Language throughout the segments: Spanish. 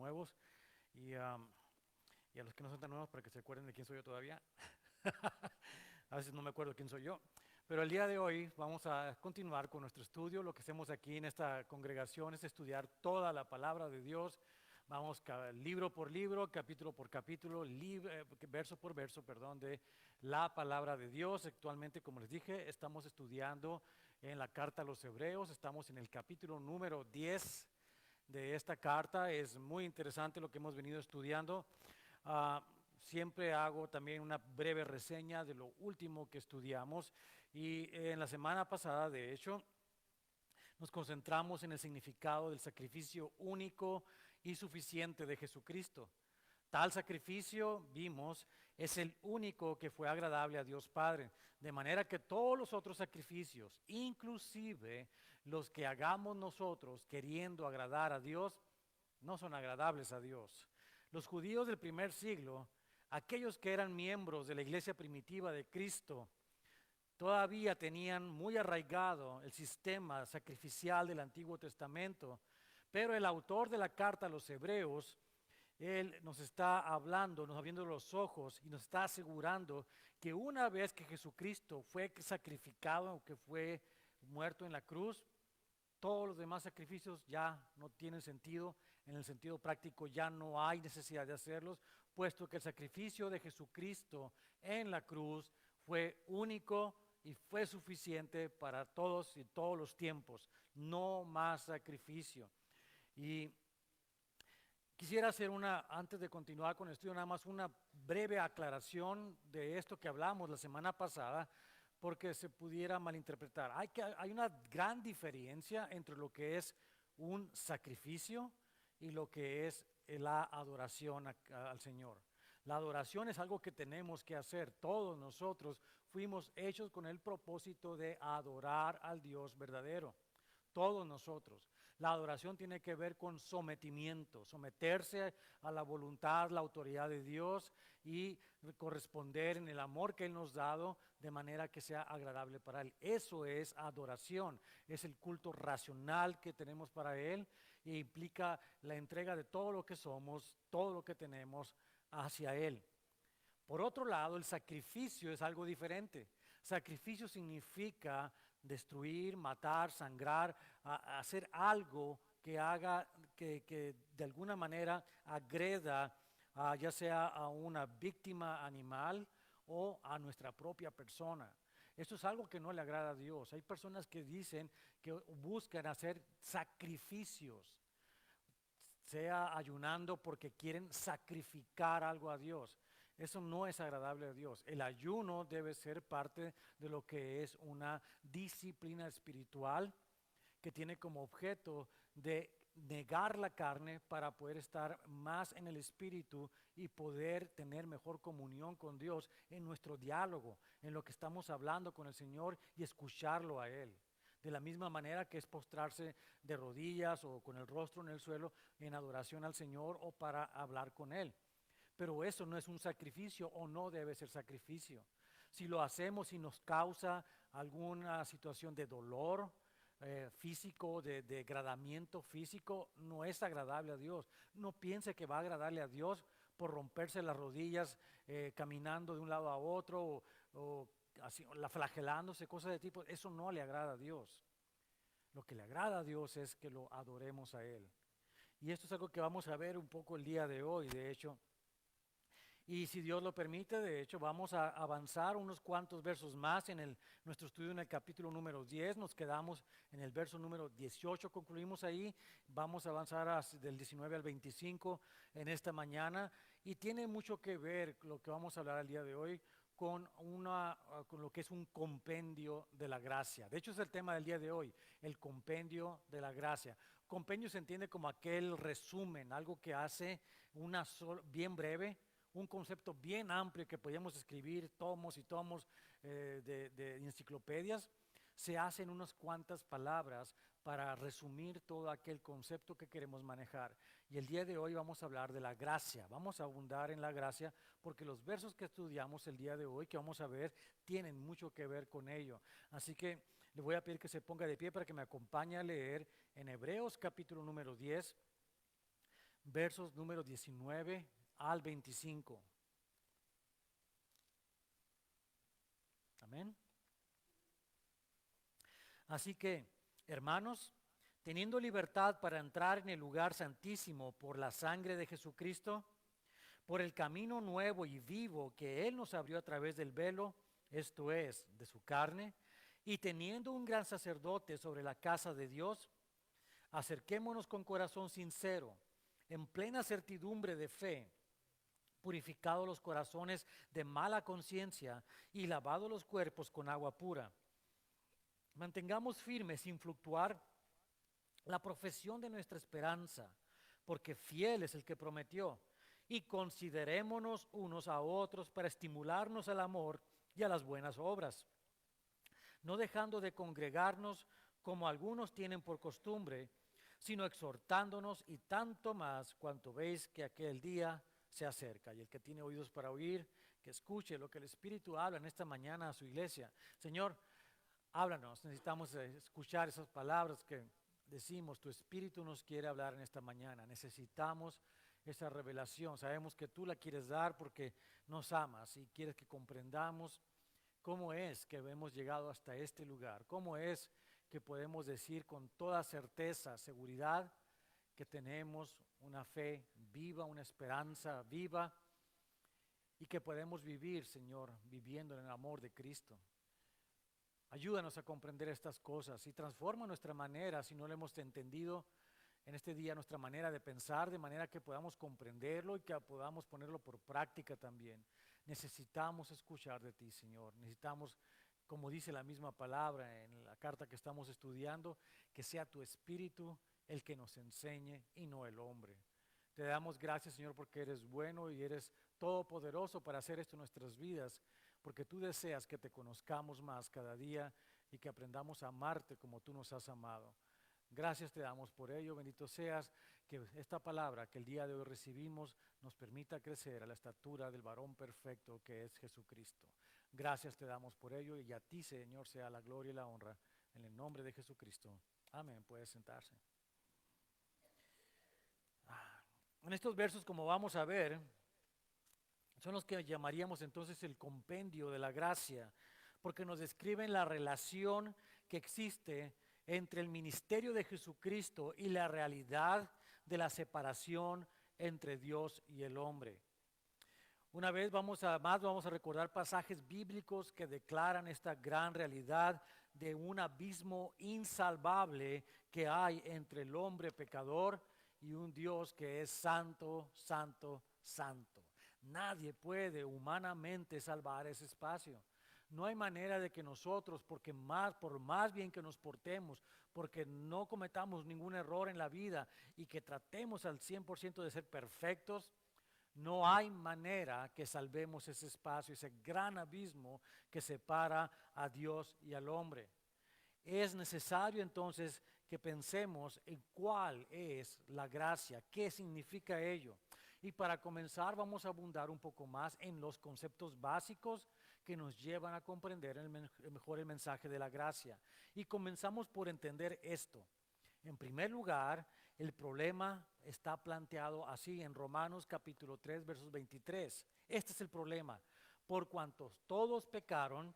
nuevos y a los que no son tan nuevos para que se acuerden de quién soy yo todavía. A veces no me acuerdo quién soy yo. Pero el día de hoy vamos a continuar con nuestro estudio. Lo que hacemos aquí en esta congregación es estudiar toda la palabra de Dios. Vamos libro por libro, capítulo por capítulo, verso por verso, perdón, de la palabra de Dios. Actualmente, como les dije, estamos estudiando en la carta a los Hebreos. Estamos en el capítulo número 10 de esta carta. Es muy interesante lo que hemos venido estudiando. Ah, Siempre hago también una breve reseña de lo último que estudiamos y en la semana pasada, de hecho, nos concentramos en el significado del sacrificio único y suficiente de Jesucristo. Tal sacrificio, vimos, es el único que fue agradable a Dios Padre, de manera que todos los otros sacrificios, inclusive los que hagamos nosotros queriendo agradar a Dios, no son agradables a Dios. Los judíos del primer siglo, aquellos que eran miembros de la iglesia primitiva de Cristo, todavía tenían muy arraigado el sistema sacrificial del Antiguo Testamento, pero el autor de la carta a los Hebreos, él nos está hablando, nos abriendo los ojos y nos está asegurando que una vez que Jesucristo fue sacrificado, que fue muerto en la cruz, todos los demás sacrificios ya no tienen sentido, en el sentido práctico ya no hay necesidad de hacerlos, puesto que el sacrificio de Jesucristo en la cruz fue único y fue suficiente para todos y todos los tiempos, no más sacrificio. Y quisiera hacer antes de continuar con el estudio, nada más una breve aclaración de esto que hablamos la semana pasada, porque se pudiera malinterpretar. Hay una gran diferencia entre lo que es un sacrificio y lo que es la adoración al Señor. La adoración es algo que tenemos que hacer. Todos nosotros fuimos hechos con el propósito de adorar al Dios verdadero. Todos nosotros. La adoración tiene que ver con sometimiento, someterse a la voluntad, la autoridad de Dios y corresponder en el amor que Él nos ha dado de manera que sea agradable para Él. Eso es adoración, es el culto racional que tenemos para Él e implica la entrega de todo lo que somos, todo lo que tenemos hacia Él. Por otro lado, el sacrificio es algo diferente. Sacrificio significa destruir, matar, sangrar, hacer algo que haga, que de alguna manera agreda, ya sea a una víctima animal o a nuestra propia persona. Esto es algo que no le agrada a Dios. Hay personas que dicen que buscan hacer sacrificios, sea ayunando porque quieren sacrificar algo a Dios. Eso no es agradable a Dios. El ayuno debe ser parte de lo que es una disciplina espiritual que tiene como objeto de negar la carne para poder estar más en el espíritu y poder tener mejor comunión con Dios en nuestro diálogo, en lo que estamos hablando con el Señor y escucharlo a Él. De la misma manera que es postrarse de rodillas o con el rostro en el suelo en adoración al Señor o para hablar con Él. Pero eso no es un sacrificio o no debe ser sacrificio. Si lo hacemos y nos causa alguna situación de dolor físico, de degradamiento físico, no es agradable a Dios. No piense que va a agradarle a Dios por romperse las rodillas caminando de un lado a otro o así, flagelándose, cosas de tipo. Eso no le agrada a Dios. Lo que le agrada a Dios es que lo adoremos a Él. Y esto es algo que vamos a ver un poco el día de hoy, de hecho. Y si Dios lo permite, de hecho, vamos a avanzar unos cuantos versos más en nuestro estudio en el capítulo número 10. Nos quedamos en el verso número 18, concluimos ahí. Vamos a avanzar del 19 al 25 en esta mañana. Y tiene mucho que ver lo que vamos a hablar el día de hoy con lo que es un compendio de la gracia. De hecho, es el tema del día de hoy, el compendio de la gracia. Compendio se entiende como aquel resumen, algo que hace bien breve, un concepto bien amplio que podíamos escribir tomos y tomos de enciclopedias, se hacen unas cuantas palabras para resumir todo aquel concepto que queremos manejar. Y el día de hoy vamos a hablar de la gracia, vamos a abundar en la gracia porque los versos que estudiamos el día de hoy, que vamos a ver, tienen mucho que ver con ello. Así que le voy a pedir que se ponga de pie para que me acompañe a leer en Hebreos capítulo número 10, versos número 19 al 25. Amén. Así que, hermanos, teniendo libertad para entrar en el lugar santísimo por la sangre de Jesucristo, por el camino nuevo y vivo que Él nos abrió a través del velo, esto es, de su carne, y teniendo un gran sacerdote sobre la casa de Dios, acerquémonos con corazón sincero, en plena certidumbre de fe, purificados los corazones de mala conciencia y lavados los cuerpos con agua pura. Mantengamos firmes sin fluctuar la profesión de nuestra esperanza, porque fiel es el que prometió. Y considerémonos unos a otros para estimularnos al amor y a las buenas obras, no dejando de congregarnos como algunos tienen por costumbre, sino exhortándonos, y tanto más cuanto veis que aquel día se acerca. Y el que tiene oídos para oír, que escuche lo que el Espíritu habla en esta mañana a su iglesia. Señor, háblanos, necesitamos escuchar esas palabras que decimos. Tu Espíritu nos quiere hablar en esta mañana. Necesitamos esa revelación. Sabemos que tú la quieres dar porque nos amas y quieres que comprendamos cómo es que hemos llegado hasta este lugar. Cómo es que podemos decir con toda certeza, seguridad, que tenemos una fe viva, una esperanza viva y que podemos vivir, Señor, viviendo en el amor de Cristo. Ayúdanos a comprender estas cosas y transforma nuestra manera, si no lo hemos entendido en este día, nuestra manera de pensar, de manera que podamos comprenderlo y que podamos ponerlo por práctica también. Necesitamos escuchar de ti, Señor. Necesitamos, como dice la misma palabra en la carta que estamos estudiando, que sea tu Espíritu el que nos enseñe y no el hombre. Te damos gracias, Señor, porque eres bueno y eres todopoderoso para hacer esto en nuestras vidas, porque tú deseas que te conozcamos más cada día y que aprendamos a amarte como tú nos has amado. Gracias te damos por ello, bendito seas, que esta palabra que el día de hoy recibimos nos permita crecer a la estatura del varón perfecto que es Jesucristo. Gracias te damos por ello y a ti, Señor, sea la gloria y la honra en el nombre de Jesucristo. Amén, puede sentarse. En estos versos, como vamos a ver, son los que llamaríamos entonces el compendio de la gracia, porque nos describen la relación que existe entre el ministerio de Jesucristo y la realidad de la separación entre Dios y el hombre. Una vez vamos a recordar pasajes bíblicos que declaran esta gran realidad de un abismo insalvable que hay entre el hombre pecador y un Dios que es santo, santo, santo. Nadie puede humanamente salvar ese espacio. No hay manera de que nosotros, por más bien que nos portemos, porque no cometamos ningún error en la vida y que tratemos al 100% de ser perfectos, no hay manera que salvemos ese espacio, ese gran abismo que separa a Dios y al hombre. Es necesario entonces que pensemos en cuál es la gracia, qué significa ello. Y para comenzar vamos a abundar un poco más en los conceptos básicos que nos llevan a comprender mejor el mensaje de la gracia. Y comenzamos por entender esto. En primer lugar, el problema está planteado así en Romanos capítulo 3, versos 23. Este es el problema. Por cuanto todos pecaron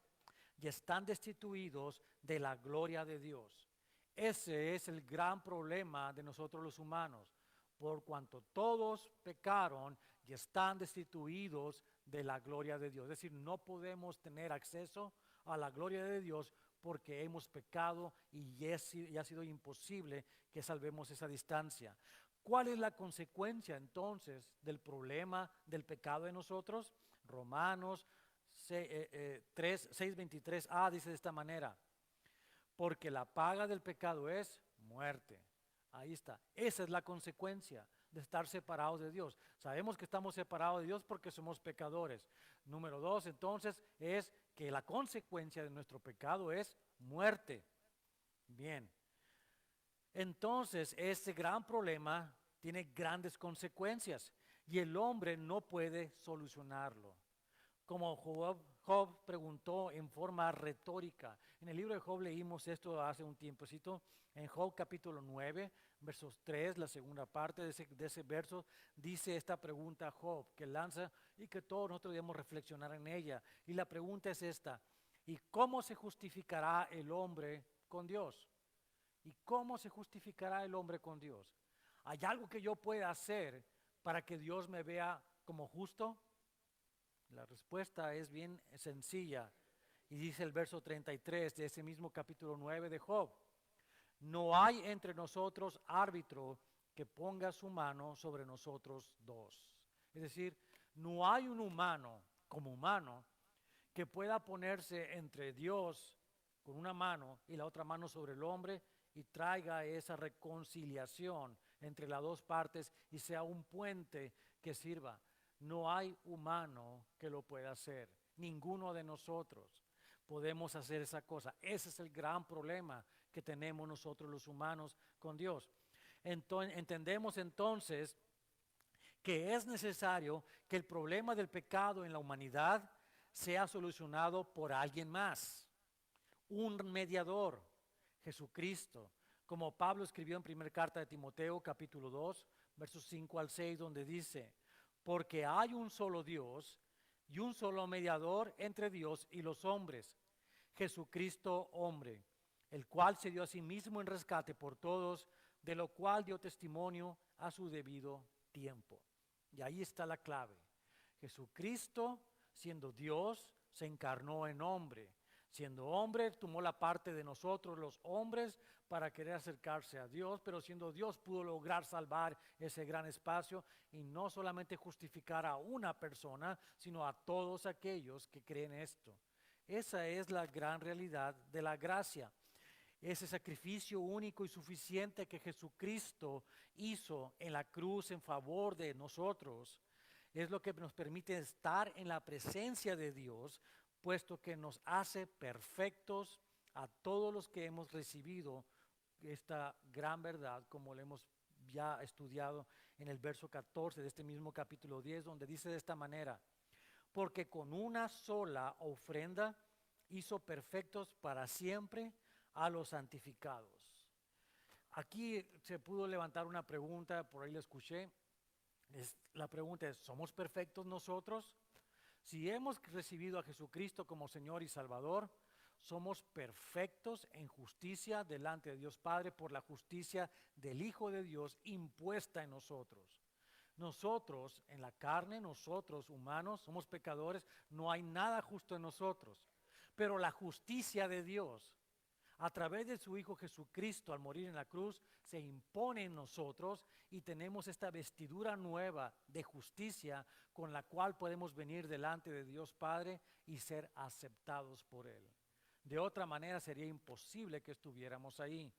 y están destituidos de la gloria de Dios. Ese es el gran problema de nosotros los humanos. Por cuanto todos pecaron y están destituidos de la gloria de Dios. Es decir, no podemos tener acceso a la gloria de Dios porque hemos pecado y ha sido imposible que salvemos esa distancia. ¿Cuál es la consecuencia entonces del problema del pecado en nosotros? Romanos 6:23a dice de esta manera: porque la paga del pecado es muerte. Ahí está. Esa es la consecuencia de estar separados de Dios. Sabemos que estamos separados de Dios porque somos pecadores. Número 2, entonces, es que la consecuencia de nuestro pecado es muerte. Bien. Entonces, este gran problema tiene grandes consecuencias y el hombre no puede solucionarlo. Como Job preguntó en forma retórica. En el libro de Job leímos esto hace un tiempecito. En Job capítulo 9, versos 3, la segunda parte de ese verso, dice esta pregunta a Job que lanza y que todos nosotros debemos reflexionar en ella. Y la pregunta es esta: ¿y cómo se justificará el hombre con Dios? ¿Y cómo se justificará el hombre con Dios? ¿Hay algo que yo pueda hacer para que Dios me vea como justo? La respuesta es bien sencilla y dice el verso 33 de ese mismo capítulo 9 de Job: no hay entre nosotros árbitro que ponga su mano sobre nosotros dos. Es decir, no hay un humano como humano que pueda ponerse entre Dios con una mano y la otra mano sobre el hombre y traiga esa reconciliación entre las dos partes y sea un puente que sirva. No hay humano que lo pueda hacer. Ninguno de nosotros podemos hacer esa cosa. Ese es el gran problema que tenemos nosotros los humanos con Dios. Entendemos entonces que es necesario que el problema del pecado en la humanidad sea solucionado por alguien más, un mediador, Jesucristo, como Pablo escribió en primera carta de Timoteo capítulo 2, versos 5 al 6, donde dice: porque hay un solo Dios y un solo mediador entre Dios y los hombres, Jesucristo hombre, el cual se dio a sí mismo en rescate por todos, de lo cual dio testimonio a su debido tiempo. Y ahí está la clave. Jesucristo, siendo Dios, se encarnó en hombre. Siendo hombre, tomó la parte de nosotros los hombres para querer acercarse a Dios, pero siendo Dios pudo lograr salvar ese gran espacio y no solamente justificar a una persona, sino a todos aquellos que creen esto. Esa es la gran realidad de la gracia. Ese sacrificio único y suficiente que Jesucristo hizo en la cruz en favor de nosotros es lo que nos permite estar en la presencia de Dios, puesto que nos hace perfectos a todos los que hemos recibido esta gran verdad, como lo hemos ya estudiado en el verso 14 de este mismo capítulo 10, donde dice de esta manera: porque con una sola ofrenda hizo perfectos para siempre a los santificados. Aquí se pudo levantar una pregunta, por ahí la escuché. La pregunta es: ¿somos perfectos nosotros? Si hemos recibido a Jesucristo como Señor y Salvador, somos perfectos en justicia delante de Dios Padre por la justicia del Hijo de Dios impuesta en nosotros. Nosotros, en la carne, nosotros humanos, somos pecadores, no hay nada justo en nosotros. Pero la justicia de Dios, a través de su Hijo Jesucristo al morir en la cruz, se impone en nosotros y tenemos esta vestidura nueva de justicia con la cual podemos venir delante de Dios Padre y ser aceptados por Él. De otra manera sería imposible que estuviéramos ahí.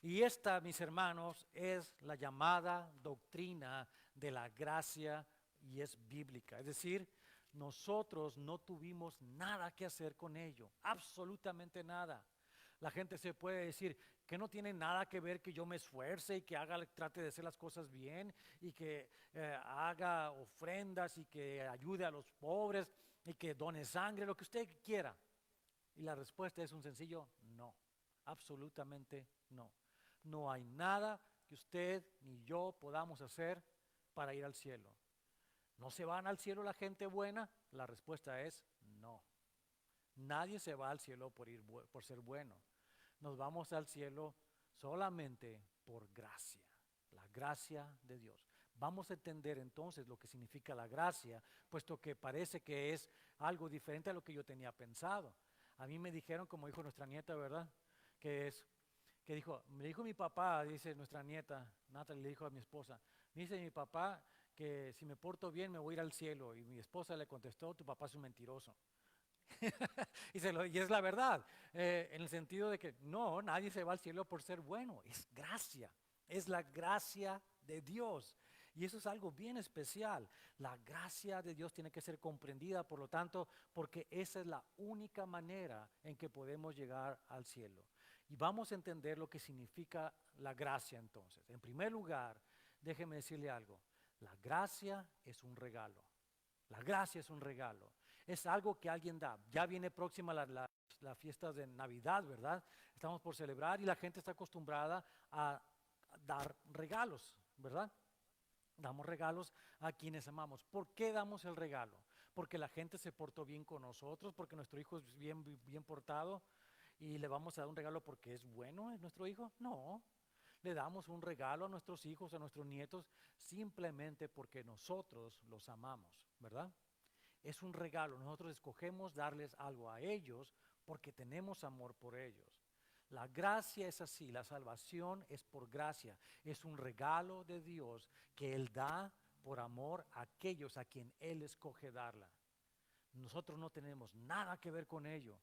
Y esta, mis hermanos, es la llamada doctrina de la gracia y es bíblica. Es decir, nosotros no tuvimos nada que hacer con ello, absolutamente nada. La gente se puede decir que no tiene nada que ver que yo me esfuerce y que trate de hacer las cosas bien y que haga ofrendas y que ayude a los pobres y que done sangre, lo que usted quiera. Y la respuesta es un sencillo no, absolutamente no. No hay nada que usted ni yo podamos hacer para ir al cielo. ¿No se van al cielo la gente buena? La respuesta es no. Nadie se va al cielo por ser bueno. Nos vamos al cielo solamente por gracia, la gracia de Dios. Vamos a entender entonces lo que significa la gracia, puesto que parece que es algo diferente a lo que yo tenía pensado. A mí me dijeron, como dijo nuestra nieta, ¿verdad? Me dijo mi papá, dice nuestra nieta, Natalie le dijo a mi esposa, me dice mi papá que si me porto bien me voy a ir al cielo. Y mi esposa le contestó: tu papá es un mentiroso. Y es la verdad, en el sentido de que no, nadie se va al cielo por ser bueno, es gracia, es la gracia de Dios. Y eso es algo bien especial. La gracia de Dios tiene que ser comprendida, por lo tanto, porque esa es la única manera en que podemos llegar al cielo. Y vamos a entender lo que significa la gracia entonces. En primer lugar, déjeme decirle algo. La gracia es un regalo. La gracia es un regalo. Es algo que alguien da. Ya viene próxima la fiesta de Navidad, ¿verdad? Estamos por celebrar y la gente está acostumbrada a dar regalos, ¿verdad? Damos regalos a quienes amamos. ¿Por qué damos el regalo? Porque la gente se portó bien con nosotros, porque nuestro hijo es bien portado y le vamos a dar un regalo porque es bueno, ¿es nuestro hijo? No, le damos un regalo a nuestros hijos, a nuestros nietos, simplemente porque nosotros los amamos, ¿verdad? Es un regalo, nosotros escogemos darles algo a ellos porque tenemos amor por ellos. La gracia es así, la salvación es por gracia, es un regalo de Dios que Él da por amor a aquellos a quien Él escoge darla. Nosotros no tenemos nada que ver con ello.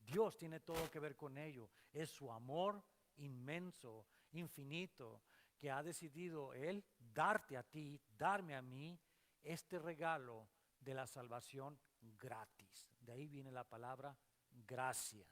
Dios tiene todo que ver con ello. Es su amor inmenso, infinito, que ha decidido Él darte a ti, darme a mí, este regalo de la salvación gratis. De ahí viene la palabra gracia.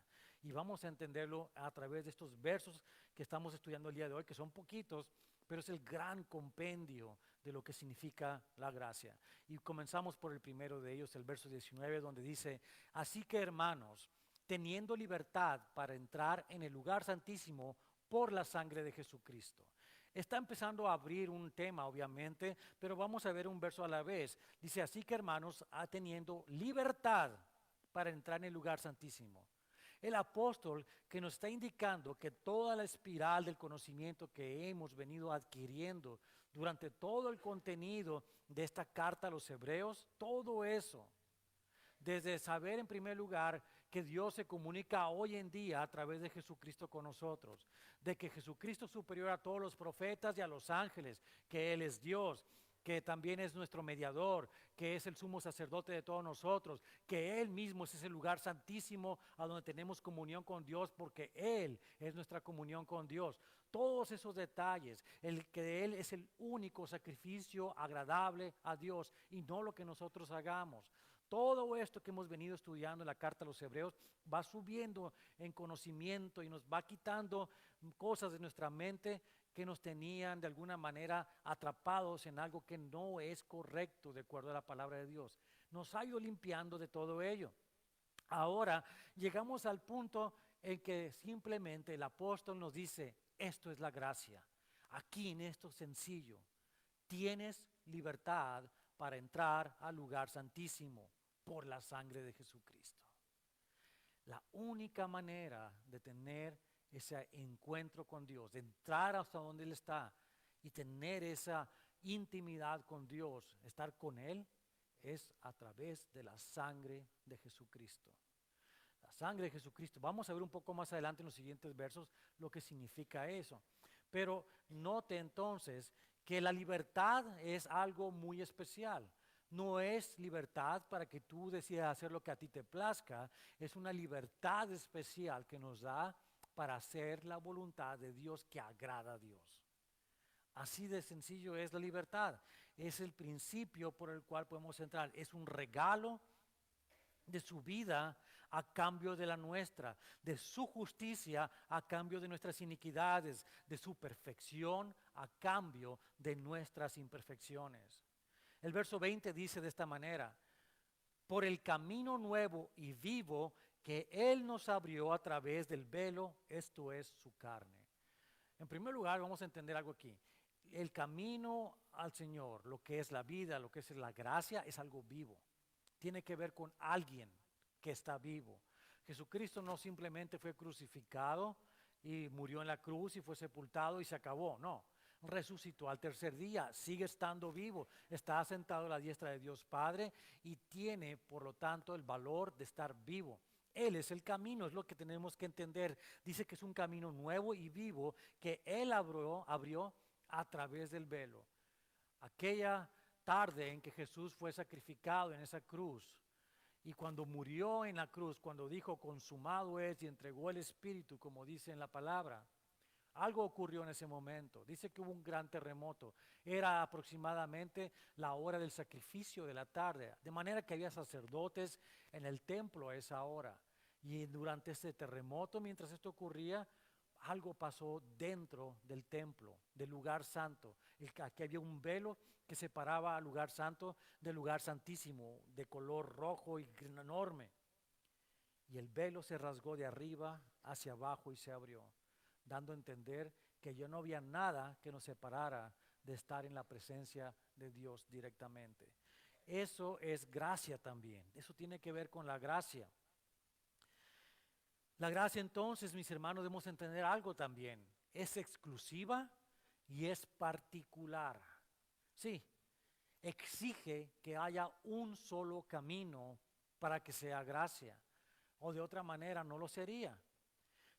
Y vamos a entenderlo a través de estos versos que estamos estudiando el día de hoy, que son poquitos, pero es el gran compendio de lo que significa la gracia. Y comenzamos por el primero de ellos, el verso 19, donde dice: así que, hermanos, teniendo libertad para entrar en el lugar santísimo por la sangre de Jesucristo. Está empezando a abrir un tema, obviamente, pero vamos a ver un verso a la vez. Dice: así que, hermanos, teniendo libertad para entrar en el lugar santísimo. El apóstol que nos está indicando que toda la espiral del conocimiento que hemos venido adquiriendo durante todo el contenido de esta carta a los hebreos, todo eso, desde saber en primer lugar que Dios se comunica hoy en día a través de Jesucristo con nosotros, de que Jesucristo es superior a todos los profetas y a los ángeles, que Él es Dios, que también es nuestro mediador, que es el sumo sacerdote de todos nosotros, que Él mismo es ese lugar santísimo a donde tenemos comunión con Dios, porque Él es nuestra comunión con Dios. Todos esos detalles, el que Él es el único sacrificio agradable a Dios y no lo que nosotros hagamos. Todo esto que hemos venido estudiando en la carta a los hebreos va subiendo en conocimiento y nos va quitando cosas de nuestra mente que nos tenían de alguna manera atrapados en algo que no es correcto de acuerdo a la palabra de Dios. Nos ha ido limpiando de todo ello. Ahora llegamos al punto en que simplemente el apóstol nos dice: esto es la gracia. Aquí en esto sencillo, tienes libertad para entrar al lugar santísimo por la sangre de Jesucristo. La única manera de tener ese encuentro con Dios, de entrar hasta donde Él está y tener esa intimidad con Dios, estar con Él, es a través de la sangre de Jesucristo. La sangre de Jesucristo. Vamos a ver un poco más adelante en los siguientes versos lo que significa eso. Pero note entonces que la libertad es algo muy especial. No es libertad para que tú decidas hacer lo que a ti te plazca, es una libertad especial que nos da para hacer la voluntad de Dios que agrada a Dios. Así de sencillo es la libertad. Es el principio por el cual podemos entrar. Es un regalo de su vida a cambio de la nuestra, de su justicia a cambio de nuestras iniquidades, de su perfección a cambio de nuestras imperfecciones. El verso 20 dice de esta manera: por el camino nuevo y vivo que Él nos abrió a través del velo, esto es su carne. En primer lugar, vamos a entender algo aquí. El camino al Señor, lo que es la vida, lo que es la gracia, es algo vivo. Tiene que ver con alguien que está vivo. Jesucristo no simplemente fue crucificado y murió en la cruz y fue sepultado y se acabó, no. Resucitó al tercer día, sigue estando vivo, está sentado a la diestra de Dios Padre y tiene, por lo tanto, el valor de estar vivo. Él es el camino, es lo que tenemos que entender. Dice que es un camino nuevo y vivo que Él abrió a través del velo. Aquella tarde en que Jesús fue sacrificado en esa cruz y cuando murió en la cruz, cuando dijo consumado es y entregó el Espíritu, como dice en la palabra, algo ocurrió en ese momento. Dice que hubo un gran terremoto. Era aproximadamente la hora del sacrificio de la tarde, de manera que había sacerdotes en el templo a esa hora. Y durante ese terremoto, mientras esto ocurría, algo pasó dentro del templo, del lugar santo. Aquí había un velo que separaba al lugar santo del lugar santísimo, de color rojo y enorme. Y el velo se rasgó de arriba hacia abajo y se abrió, dando a entender que ya no había nada que nos separara de estar en la presencia de Dios directamente. Eso es gracia también, eso tiene que ver con la gracia. La gracia entonces, mis hermanos, debemos entender algo también. Es exclusiva y es particular. Sí, exige que haya un solo camino para que sea gracia. O de otra manera no lo sería.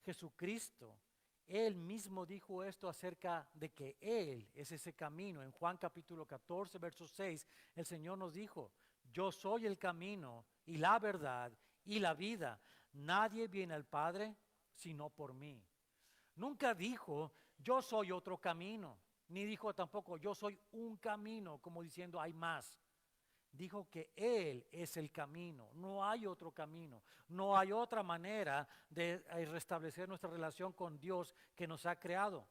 Jesucristo, Él mismo dijo esto acerca de que Él es ese camino. En Juan capítulo 14, verso 6, el Señor nos dijo, yo soy el camino y la verdad y la vida. Nadie viene al Padre sino por mí. Nunca dijo, yo soy otro camino, ni dijo tampoco, yo soy un camino, como diciendo, hay más. Dijo que Él es el camino, no hay otro camino, no hay otra manera de restablecer nuestra relación con Dios que nos ha creado.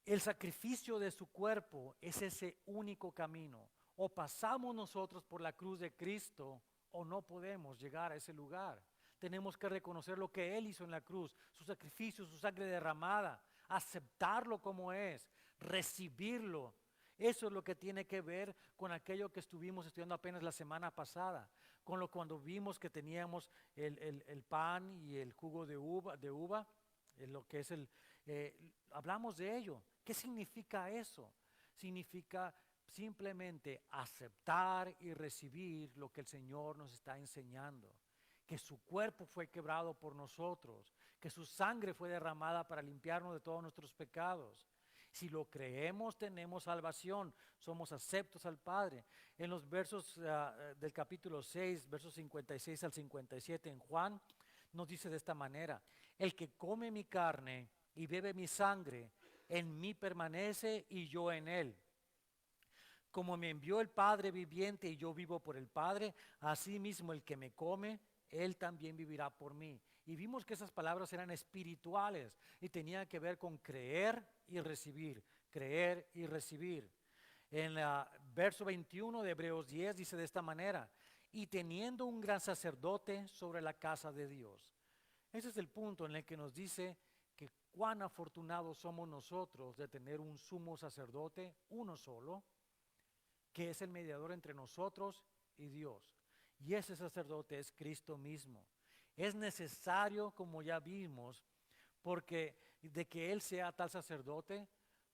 El sacrificio de su cuerpo es ese único camino. O pasamos nosotros por la cruz de Cristo o no podemos llegar a ese lugar. Tenemos que reconocer lo que Él hizo en la cruz, su sacrificio, su sangre derramada, aceptarlo como es, recibirlo. Eso es lo que tiene que ver con aquello que estuvimos estudiando apenas la semana pasada, con lo cuando vimos que teníamos el pan y el jugo de uva, lo que es hablamos de ello. ¿Qué significa eso? Significa simplemente aceptar y recibir lo que el Señor nos está enseñando. Que su cuerpo fue quebrado por nosotros, que su sangre fue derramada para limpiarnos de todos nuestros pecados. Si lo creemos, tenemos salvación, somos aceptos al Padre. En los versos del capítulo 6, versos 56 al 57 en Juan, nos dice de esta manera, el que come mi carne y bebe mi sangre, en mí permanece y yo en él. Como me envió el Padre viviente y yo vivo por el Padre, así mismo el que me come, él también vivirá por mí. Y vimos que esas palabras eran espirituales y tenían que ver con creer y recibir, creer y recibir. En el verso 21 de Hebreos 10 dice de esta manera, y teniendo un gran sacerdote sobre la casa de Dios. Ese es el punto en el que nos dice que cuán afortunados somos nosotros de tener un sumo sacerdote, uno solo, que es el mediador entre nosotros y Dios. Y ese sacerdote es Cristo mismo. Es necesario, como ya vimos, porque de que Él sea tal sacerdote,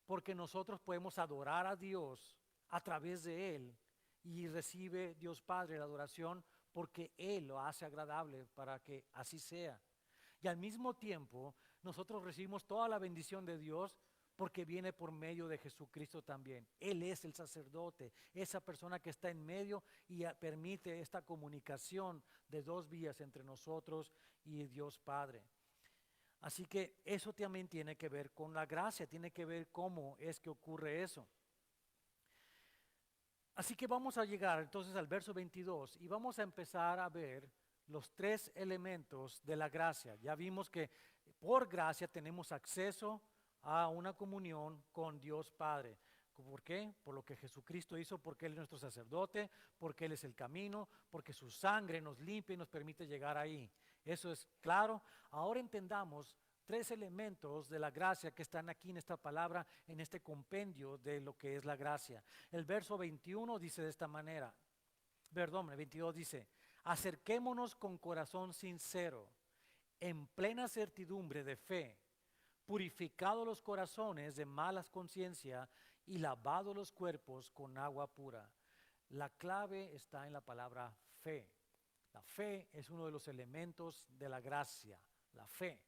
porque nosotros podemos adorar a Dios a través de Él y recibe Dios Padre la adoración porque Él lo hace agradable para que así sea. Y al mismo tiempo nosotros recibimos toda la bendición de Dios porque viene por medio de Jesucristo también. Él es el sacerdote, esa persona que está en medio y permite esta comunicación de dos vías entre nosotros y Dios Padre. Así que eso también tiene que ver con la gracia, tiene que ver cómo es que ocurre eso. Así que vamos a llegar entonces al verso 22 y vamos a empezar a ver los tres elementos de la gracia. Ya vimos que por gracia tenemos acceso a una comunión con Dios Padre. ¿Por qué? Por lo que Jesucristo hizo, porque Él es nuestro sacerdote, porque Él es el camino, porque su sangre nos limpia y nos permite llegar ahí. Eso es claro. Ahora entendamos tres elementos de la gracia que están aquí en esta palabra, en este compendio de lo que es la gracia. El verso 21 dice de esta manera, perdón, el 22 dice, acerquémonos con corazón sincero, en plena certidumbre de fe, purificados los corazones de malas conciencia y lavados los cuerpos con agua pura. La clave está en la palabra fe. La fe es uno de los elementos de la gracia, la fe.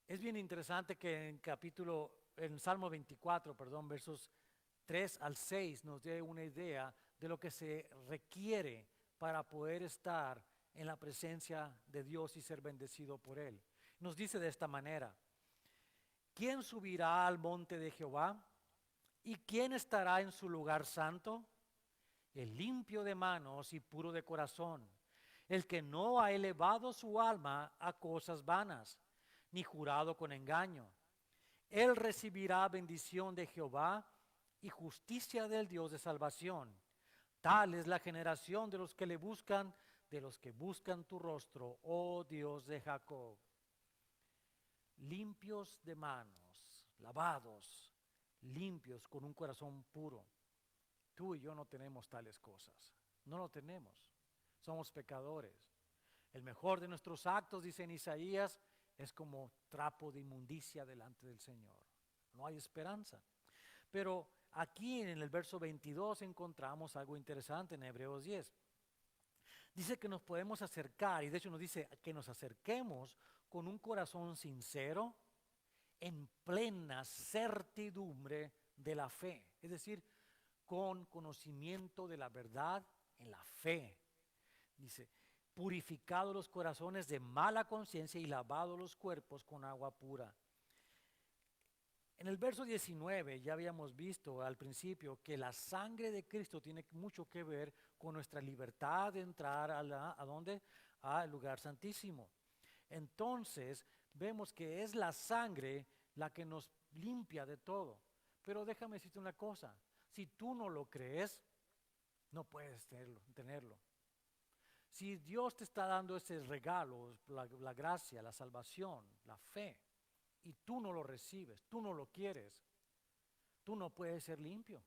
Es bien interesante que en Salmo 24, versos 3 al 6 nos dé una idea de lo que se requiere para poder estar en la presencia de Dios y ser bendecido por Él. Nos dice de esta manera, ¿quién subirá al monte de Jehová? ¿Y quién estará en su lugar santo? El limpio de manos y puro de corazón, el que no ha elevado su alma a cosas vanas, ni jurado con engaño. Él recibirá bendición de Jehová y justicia del Dios de salvación. Tal es la generación de los que le buscan, de los que buscan tu rostro, oh Dios de Jacob. Limpios de manos, lavados, limpios con un corazón puro. Tú y yo no tenemos tales cosas, no lo tenemos, somos pecadores. El mejor de nuestros actos, dice en Isaías, es como trapo de inmundicia delante del Señor. No hay esperanza. Pero aquí en el verso 22 encontramos algo interesante en Hebreos 10. Dice que nos podemos acercar, y de hecho nos dice que nos acerquemos con un corazón sincero, en plena certidumbre de la fe. Es decir, con conocimiento de la verdad en la fe. Dice, purificados los corazones de mala conciencia y lavados los cuerpos con agua pura. En el verso 19 ya habíamos visto al principio que la sangre de Cristo tiene mucho que ver con nuestra libertad de entrar ¿a dónde? Al lugar santísimo. Entonces vemos que es la sangre la que nos limpia de todo. Pero déjame decirte una cosa, si tú no lo crees, no puedes tenerlo. Si Dios te está dando ese regalo, la gracia, la salvación, la fe, y tú no lo recibes, tú no lo quieres, tú no puedes ser limpio.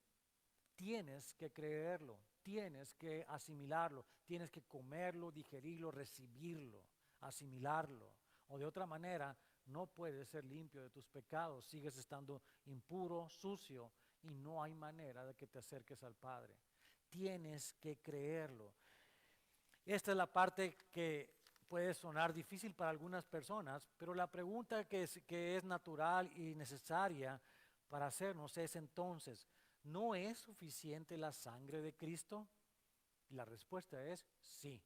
Tienes que creerlo, tienes que asimilarlo, tienes que comerlo, digerirlo, recibirlo, asimilarlo. O de otra manera, no puedes ser limpio de tus pecados, sigues estando impuro, sucio, y no hay manera de que te acerques al Padre. Tienes que creerlo. Esta es la parte que puede sonar difícil para algunas personas, pero la pregunta que es natural y necesaria para hacernos es entonces, ¿no es suficiente la sangre de Cristo? Y la respuesta es sí,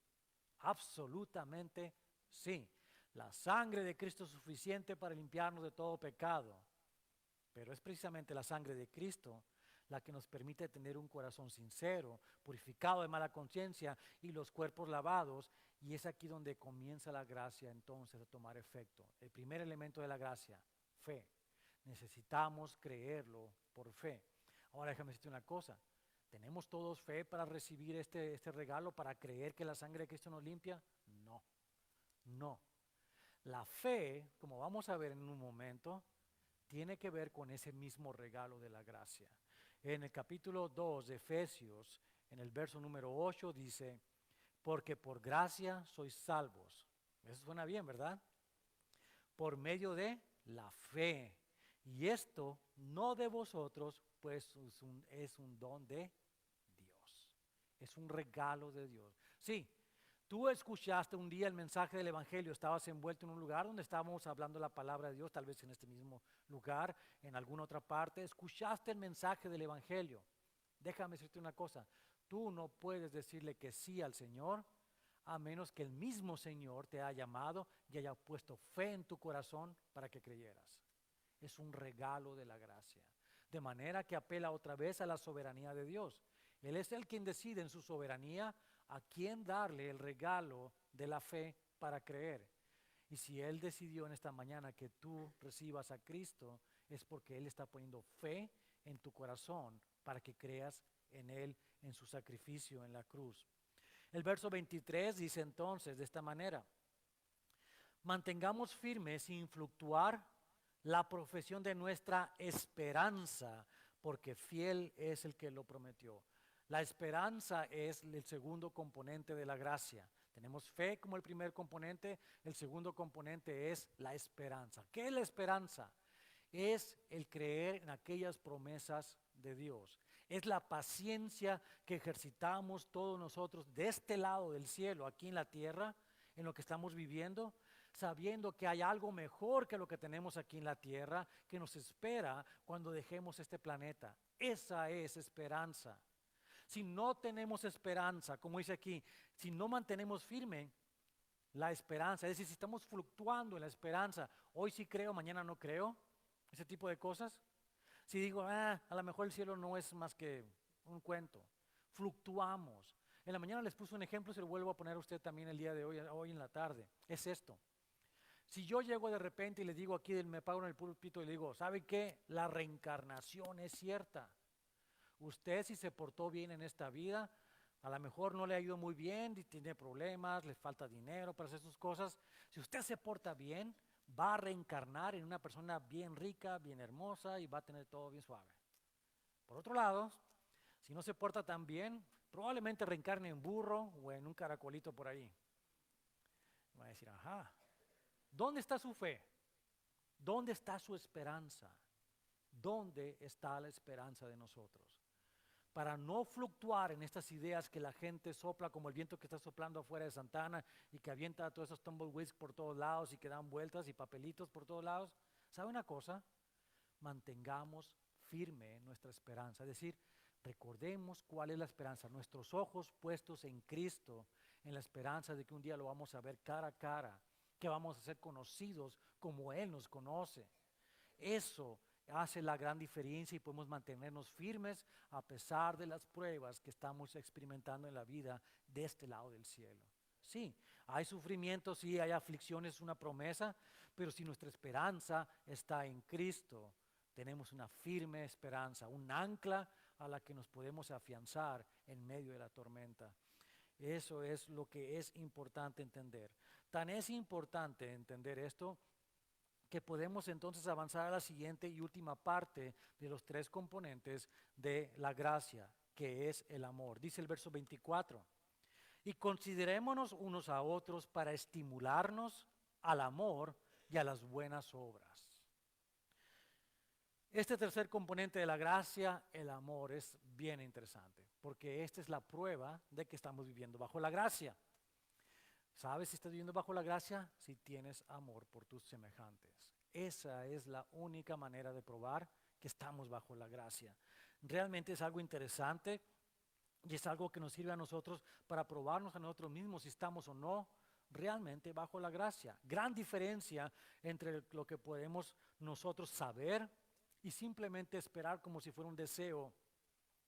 absolutamente sí. La sangre de Cristo es suficiente para limpiarnos de todo pecado, pero es precisamente la sangre de Cristo la que nos permite tener un corazón sincero, purificado de mala conciencia y los cuerpos lavados, y es aquí donde comienza la gracia entonces a tomar efecto. El primer elemento de la gracia, fe. Necesitamos creerlo por fe. Ahora déjame decirte una cosa, ¿tenemos todos fe para recibir este regalo, para creer que la sangre de Cristo nos limpia? No, no. La fe, como vamos a ver en un momento, tiene que ver con ese mismo regalo de la gracia. En el capítulo 2 de Efesios, en el verso número 8 dice, porque por gracia sois salvos. Eso suena bien, ¿verdad? Por medio de la fe. Y esto no de vosotros, pues es un don de Dios. Es un regalo de Dios. Sí, tú escuchaste un día el mensaje del Evangelio, estabas envuelto en un lugar donde estábamos hablando la palabra de Dios, tal vez en este mismo lugar, en alguna otra parte, escuchaste el mensaje del Evangelio. Déjame decirte una cosa, tú no puedes decirle que sí al Señor a menos que el mismo Señor te haya llamado y haya puesto fe en tu corazón para que creyeras. Es un regalo de la gracia, de manera que apela otra vez a la soberanía de Dios. Él es el quien decide en su soberanía a quién darle el regalo de la fe para creer. Y si Él decidió en esta mañana que tú recibas a Cristo, es porque Él está poniendo fe en tu corazón para que creas en Él, en su sacrificio en la cruz. El verso 23 dice entonces de esta manera, mantengamos firmes sin fluctuar la profesión de nuestra esperanza, porque fiel es el que lo prometió. La esperanza es el segundo componente de la gracia. Tenemos fe como el primer componente, el segundo componente es la esperanza. ¿Qué es la esperanza? Es el creer en aquellas promesas de Dios. Es la paciencia que ejercitamos todos nosotros de este lado del cielo, aquí en la tierra, en lo que estamos viviendo, sabiendo que hay algo mejor que lo que tenemos aquí en la tierra, que nos espera cuando dejemos este planeta. Esa es esperanza. Si no tenemos esperanza, como dice aquí, si no mantenemos firme la esperanza, es decir, si estamos fluctuando en la esperanza, hoy sí creo, mañana no creo, ese tipo de cosas. Si digo, a lo mejor el cielo no es más que un cuento, fluctuamos. En la mañana les puse un ejemplo, se lo vuelvo a poner a usted también el día de hoy en la tarde. Es esto. Si yo llego de repente y les digo aquí, me paro en el púlpito y le digo, ¿sabe qué? La reencarnación es cierta. Usted si se portó bien en esta vida, a lo mejor no le ha ido muy bien, tiene problemas, le falta dinero para hacer sus cosas. Si usted se porta bien, va a reencarnar en una persona bien rica, bien hermosa y va a tener todo bien suave. Por otro lado, si no se porta tan bien, probablemente reencarne en burro o en un caracolito por ahí. Va a decir, ajá, ¿dónde está su fe? ¿Dónde está su esperanza? ¿Dónde está la esperanza de nosotros? Para no fluctuar en estas ideas que la gente sopla como el viento que está soplando afuera de Santana y que avienta todos esos tumbleweeds por todos lados y que dan vueltas y papelitos por todos lados. ¿Sabe una cosa? Mantengamos firme nuestra esperanza. Es decir, recordemos cuál es la esperanza. Nuestros ojos puestos en Cristo, en la esperanza de que un día lo vamos a ver cara a cara, que vamos a ser conocidos como Él nos conoce. Eso hace la gran diferencia y podemos mantenernos firmes a pesar de las pruebas que estamos experimentando en la vida de este lado del cielo. Sí, hay sufrimiento, sí, hay aflicciones, una promesa, pero si nuestra esperanza está en Cristo, tenemos una firme esperanza, un ancla a la que nos podemos afianzar en medio de la tormenta. Eso es lo que es importante entender. Tan es importante entender esto que podemos entonces avanzar a la siguiente y última parte de los tres componentes de la gracia, que es el amor. Dice el verso 24, y considerémonos unos a otros para estimularnos al amor y a las buenas obras. Este tercer componente de la gracia, el amor, es bien interesante, porque esta es la prueba de que estamos viviendo bajo la gracia. ¿Sabes si estás viviendo bajo la gracia? Si tienes amor por tus semejantes. Esa es la única manera de probar que estamos bajo la gracia. Realmente es algo interesante y es algo que nos sirve a nosotros para probarnos a nosotros mismos si estamos o no realmente bajo la gracia. Gran diferencia entre lo que podemos nosotros saber y simplemente esperar como si fuera un deseo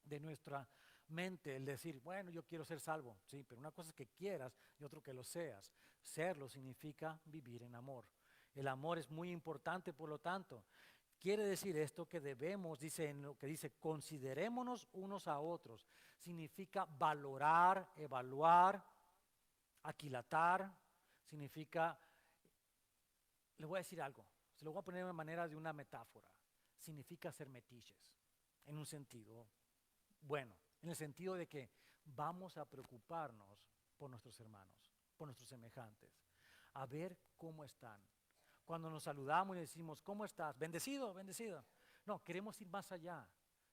de nuestra mente, el decir, bueno, yo quiero ser salvo, sí, pero una cosa es que quieras y otro que lo seas. Serlo significa vivir en amor. El amor es muy importante, por lo tanto. Quiere decir esto que debemos, dice en lo que dice, considerémonos unos a otros. Significa valorar, evaluar, aquilatar, significa, le voy a decir algo, se lo voy a poner de manera de una metáfora. Significa ser metiches, en un sentido bueno, en el sentido de que vamos a preocuparnos por nuestros hermanos, por nuestros semejantes, a ver cómo están. Cuando nos saludamos y decimos, ¿cómo estás? Bendecido, bendecido. No, queremos ir más allá.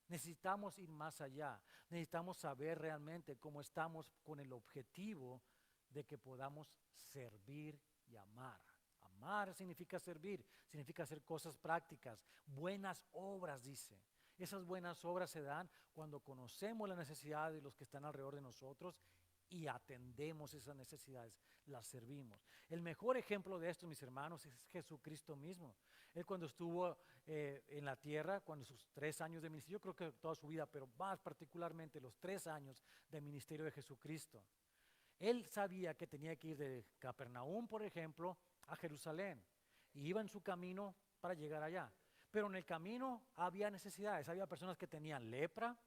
Necesitamos ir más allá. Necesitamos saber realmente cómo estamos con el objetivo de que podamos servir y amar. Amar significa servir, significa hacer cosas prácticas, buenas obras, dice. Esas buenas obras se dan cuando conocemos la necesidad de los que están alrededor de nosotros y atendemos esas necesidades, las servimos. El mejor ejemplo de esto, mis hermanos, es Jesucristo mismo. Él cuando estuvo en la tierra, cuando sus 3 años de ministerio, yo creo que toda su vida, pero más particularmente los 3 años de ministerio de Jesucristo, él sabía que tenía que ir de Capernaum, por ejemplo, a Jerusalén, y iba en su camino para llegar allá. Pero en el camino había necesidades, había personas que tenían lepra,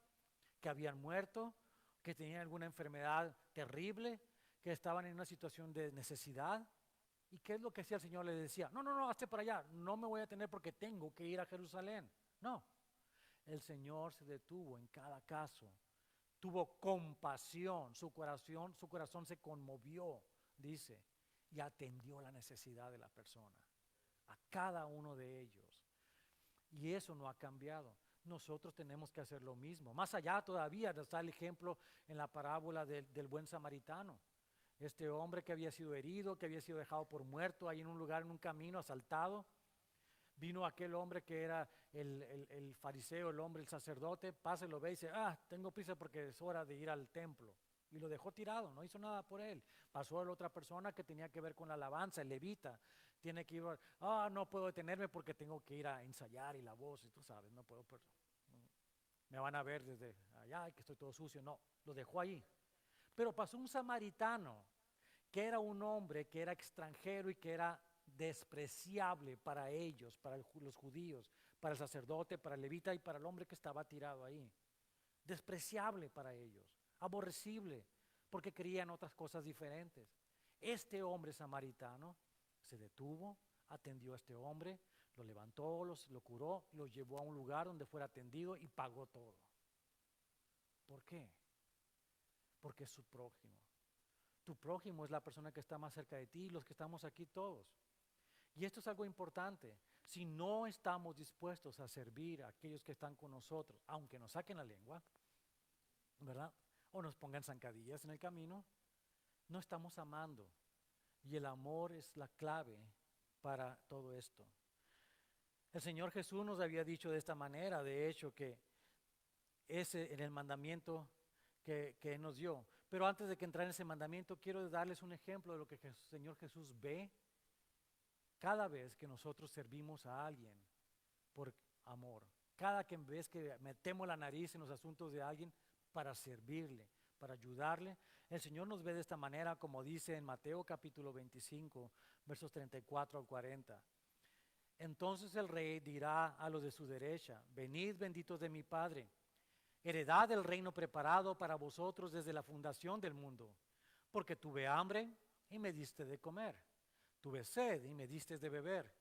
que habían muerto, que tenían alguna enfermedad terrible, que estaban en una situación de necesidad. ¿Y qué es lo que hacía el Señor? Le decía, no, no, no, hazte para allá, no me voy a tener porque tengo que ir a Jerusalén. No, el Señor se detuvo en cada caso, tuvo compasión, su corazón se conmovió, dice, y atendió la necesidad de la persona, a cada uno de ellos. Y eso no ha cambiado. Nosotros tenemos que hacer lo mismo. Más allá todavía está el ejemplo en la parábola del buen samaritano. Este hombre que había sido herido, que había sido dejado por muerto ahí en un lugar, en un camino, asaltado. Vino aquel hombre que era el fariseo, el hombre, el sacerdote, pasa y lo ve y dice, tengo prisa porque es hora de ir al templo. Y lo dejó tirado, no hizo nada por él. Pasó a la otra persona que tenía que ver con la alabanza, el levita. Tiene que ir, no puedo detenerme porque tengo que ir a ensayar y la voz, y tú sabes, no puedo, me van a ver desde allá que estoy todo sucio. No, lo dejó ahí. Pero pasó un samaritano, que era un hombre que era extranjero y que era despreciable para ellos, para los judíos, para el sacerdote, para el levita y para el hombre que estaba tirado ahí. Despreciable para ellos, aborrecible, porque creían otras cosas diferentes. Este hombre samaritano se detuvo, atendió a este hombre, lo levantó, lo curó, lo llevó a un lugar donde fuera atendido y pagó todo. ¿Por qué? Porque es su prójimo. Tu prójimo es la persona que está más cerca de ti, los que estamos aquí todos. Y esto es algo importante. Si no estamos dispuestos a servir a aquellos que están con nosotros, aunque nos saquen la lengua, ¿verdad? O nos pongan zancadillas en el camino, no estamos amando. Y el amor es la clave para todo esto. El Señor Jesús nos había dicho de esta manera, de hecho, que ese en el mandamiento que nos dio. Pero antes de que entrar en ese mandamiento, quiero darles un ejemplo de lo que el Señor Jesús ve cada vez que nosotros servimos a alguien por amor. Cada vez que metemos la nariz en los asuntos de alguien para servirle, para ayudarle, el Señor nos ve de esta manera, como dice en Mateo capítulo 25, versos 34 al 40. Entonces el rey dirá a los de su derecha: venid benditos de mi Padre, heredad del reino preparado para vosotros desde la fundación del mundo, porque tuve hambre y me diste de comer, tuve sed y me diste de beber,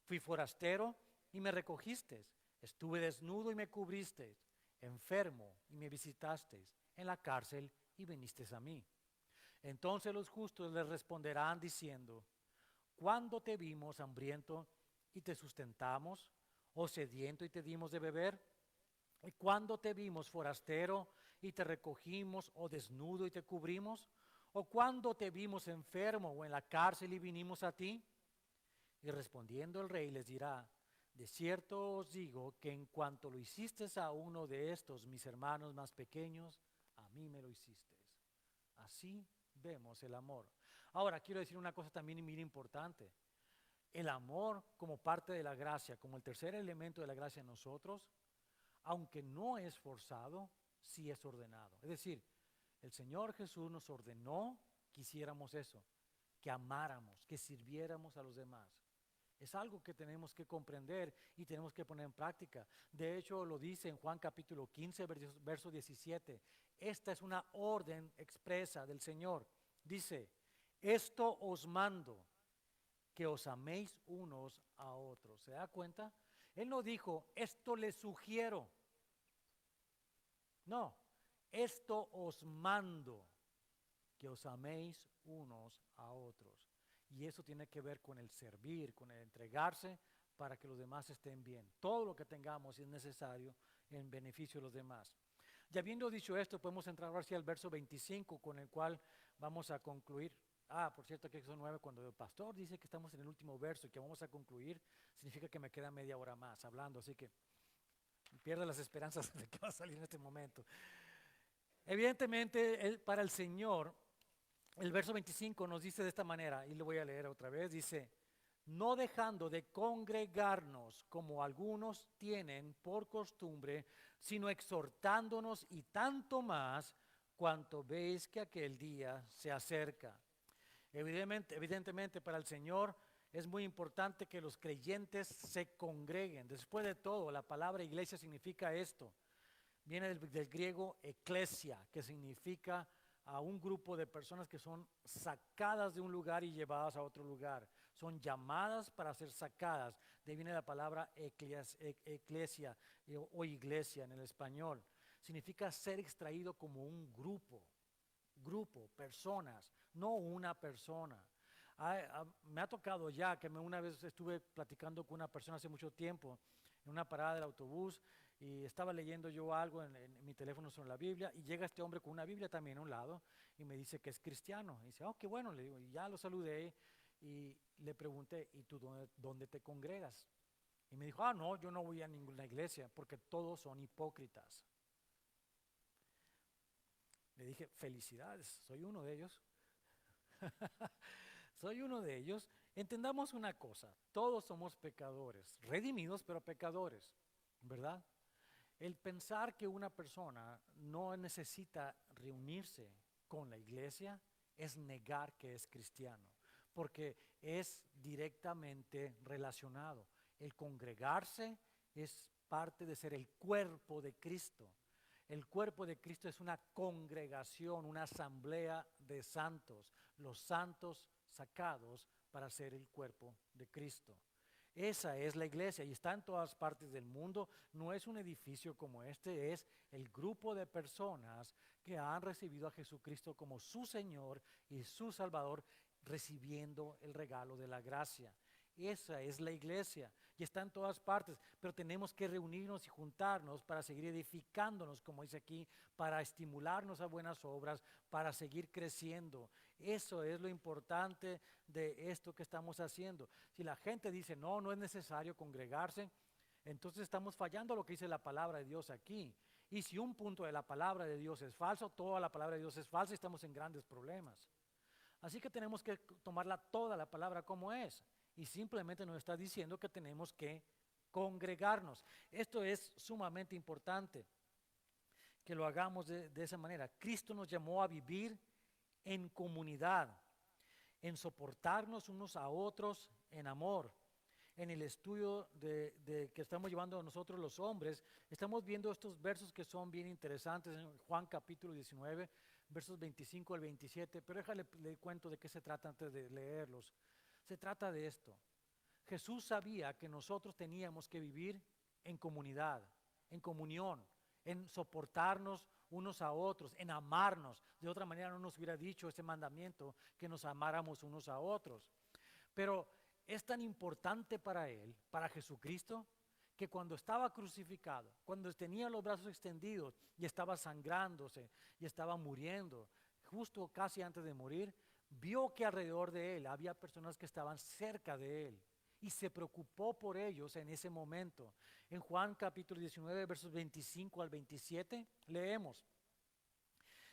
fui forastero y me recogisteis, estuve desnudo y me cubristeis, enfermo y me visitasteis, en la cárcel y vinisteis a mí. Entonces los justos les responderán diciendo: ¿cuándo te vimos hambriento y te sustentamos, o sediento y te dimos de beber? ¿Y cuándo te vimos forastero y te recogimos, o desnudo y te cubrimos? ¿O cuándo te vimos enfermo o en la cárcel y vinimos a ti? Y respondiendo el rey les dirá: de cierto os digo que en cuanto lo hicisteis a uno de estos mis hermanos más pequeños, a mí me lo hicisteis. Así vemos el amor. Ahora quiero decir una cosa también muy importante. El amor como parte de la gracia, como el tercer elemento de la gracia en nosotros, aunque no es forzado, sí es ordenado. Es decir, el Señor Jesús nos ordenó que hiciéramos eso, que amáramos, que sirviéramos a los demás. Es algo que tenemos que comprender y tenemos que poner en práctica. De hecho, lo dice en Juan capítulo 15, verso 17. Esta es una orden expresa del Señor. Dice: esto os mando, que os améis unos a otros. ¿Se da cuenta? Él no dijo: esto les sugiero. No, esto os mando, que os améis unos a otros. Y eso tiene que ver con el servir, con el entregarse para que los demás estén bien. Todo lo que tengamos es necesario en beneficio de los demás. Y habiendo dicho esto, podemos entrar ahora hacia el verso 25, con el cual vamos a concluir. Por cierto, que son 9, cuando el pastor dice que estamos en el último verso y que vamos a concluir, significa que me queda media hora más hablando, así que pierdo las esperanzas de que va a salir en este momento. Evidentemente, para el Señor, el verso 25 nos dice de esta manera, y lo voy a leer otra vez, dice: no dejando de congregarnos como algunos tienen por costumbre, sino exhortándonos, y tanto más cuanto veis que aquel día se acerca. Evidentemente para el Señor es muy importante que los creyentes se congreguen. Después de todo, la palabra iglesia significa esto. Viene del griego eclesia, que significa a un grupo de personas que son sacadas de un lugar y llevadas a otro lugar. Son llamadas para ser sacadas. De ahí viene la palabra eclesia o iglesia en el español. Significa ser extraído como un grupo, personas, no una persona. Me ha tocado ya que una vez estuve platicando con una persona hace mucho tiempo en una parada del autobús y estaba leyendo yo algo en mi teléfono sobre la Biblia, y llega este hombre con una Biblia también a un lado y me dice que es cristiano. Y dice: oh, qué bueno, le digo, y ya lo saludé y le pregunté: ¿y tú dónde te congregas? Y me dijo: no, yo no voy a ninguna iglesia porque todos son hipócritas. Le dije: felicidades, soy uno de ellos. Soy uno de ellos. Entendamos una cosa: todos somos pecadores, redimidos pero pecadores, ¿verdad? El pensar que una persona no necesita reunirse con la iglesia es negar que es cristiano. porque es directamente relacionado. El congregarse es parte de ser el cuerpo de Cristo. El cuerpo de Cristo es una congregación, una asamblea de santos, los santos sacados para ser el cuerpo de Cristo. Esa es la iglesia y está en todas partes del mundo. No es un edificio como este, es el grupo de personas que han recibido a Jesucristo como su Señor y su Salvador, recibiendo el regalo de la gracia. Esa es la iglesia y está en todas partes, pero tenemos que reunirnos y juntarnos para seguir edificándonos, como dice aquí, para estimularnos a buenas obras, para seguir creciendo. Eso es lo importante de esto que estamos haciendo. Si la gente dice, no, no es necesario congregarse, entonces estamos fallando lo que dice la palabra de Dios aquí. Y si un punto de la palabra de Dios es falso, toda la palabra de Dios es falsa y estamos en grandes problemas. Así que tenemos que tomarla toda la palabra como es. Y simplemente nos está diciendo que tenemos que congregarnos. Esto es sumamente importante, que lo hagamos de esa manera. Cristo nos llamó a vivir en comunidad, en soportarnos unos a otros en amor. En el estudio que estamos llevando nosotros los hombres, estamos viendo estos versos que son bien interesantes en Juan capítulo 19, versos 25 al 27, pero déjale le cuento de qué se trata antes de leerlos. Se trata de esto. Jesús sabía que nosotros teníamos que vivir en comunidad, en comunión, en soportarnos unos a otros, en amarnos. De otra manera no nos hubiera dicho ese mandamiento que nos amáramos unos a otros. Pero es tan importante para Él, para Jesucristo, que cuando estaba crucificado, cuando tenía los brazos extendidos y estaba sangrándose y estaba muriendo, justo casi antes de morir, vio que alrededor de Él había personas que estaban cerca de Él y se preocupó por ellos en ese momento. En Juan capítulo 19, versos 25 al 27, leemos: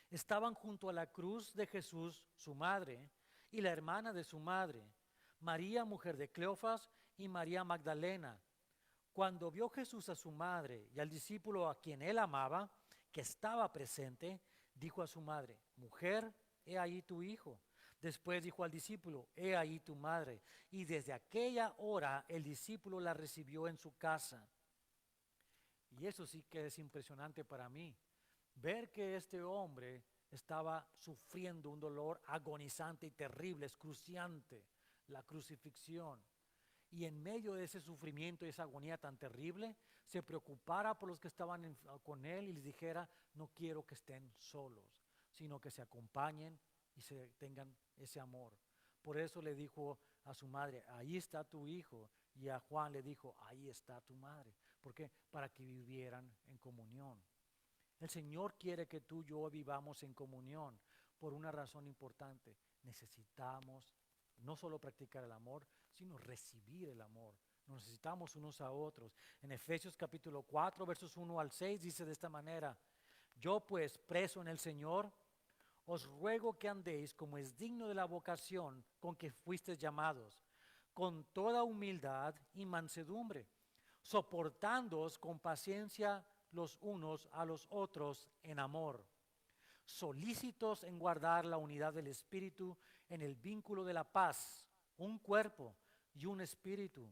estaban junto a la cruz de Jesús su madre y la hermana de su madre, María, mujer de Cleofas, y María Magdalena. Cuando vio Jesús a su madre y al discípulo a quien él amaba, que estaba presente, dijo a su madre: mujer, he ahí tu hijo. Después dijo al discípulo: he ahí tu madre. Y desde aquella hora el discípulo la recibió en su casa. Y eso sí que es impresionante para mí. Ver que este hombre estaba sufriendo un dolor agonizante y terrible, excruciante, la crucifixión. Y en medio de ese sufrimiento y esa agonía tan terrible, se preocupara por los que estaban con él y les dijera: no quiero que estén solos, sino que se acompañen y se tengan ese amor. Por eso le dijo a su madre: ahí está tu hijo. Y a Juan le dijo: ahí está tu madre. ¿Por qué? Para que vivieran en comunión. El Señor quiere que tú y yo vivamos en comunión por una razón importante. Necesitamos no solo practicar el amor, sino recibir el amor. Nos necesitamos unos a otros. En Efesios capítulo 4, versos 1 al 6 dice de esta manera: yo pues, preso en el Señor, os ruego que andéis como es digno de la vocación con que fuisteis llamados, con toda humildad y mansedumbre, soportándoos con paciencia los unos a los otros en amor, solícitos en guardar la unidad del Espíritu en el vínculo de la paz, un cuerpo y un espíritu,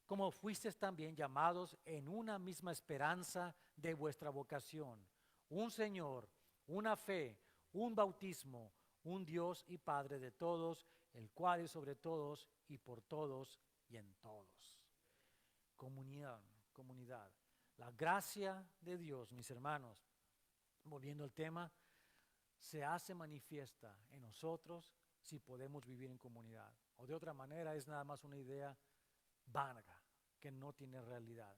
como fuisteis también llamados en una misma esperanza de vuestra vocación, un Señor, una fe, un bautismo, un Dios y Padre de todos, el cual es sobre todos y por todos y en todos. Comunidad, comunidad. La gracia de Dios, mis hermanos, volviendo al tema, se hace manifiesta en nosotros si podemos vivir en comunidad. O de otra manera es nada más una idea vaga que no tiene realidad.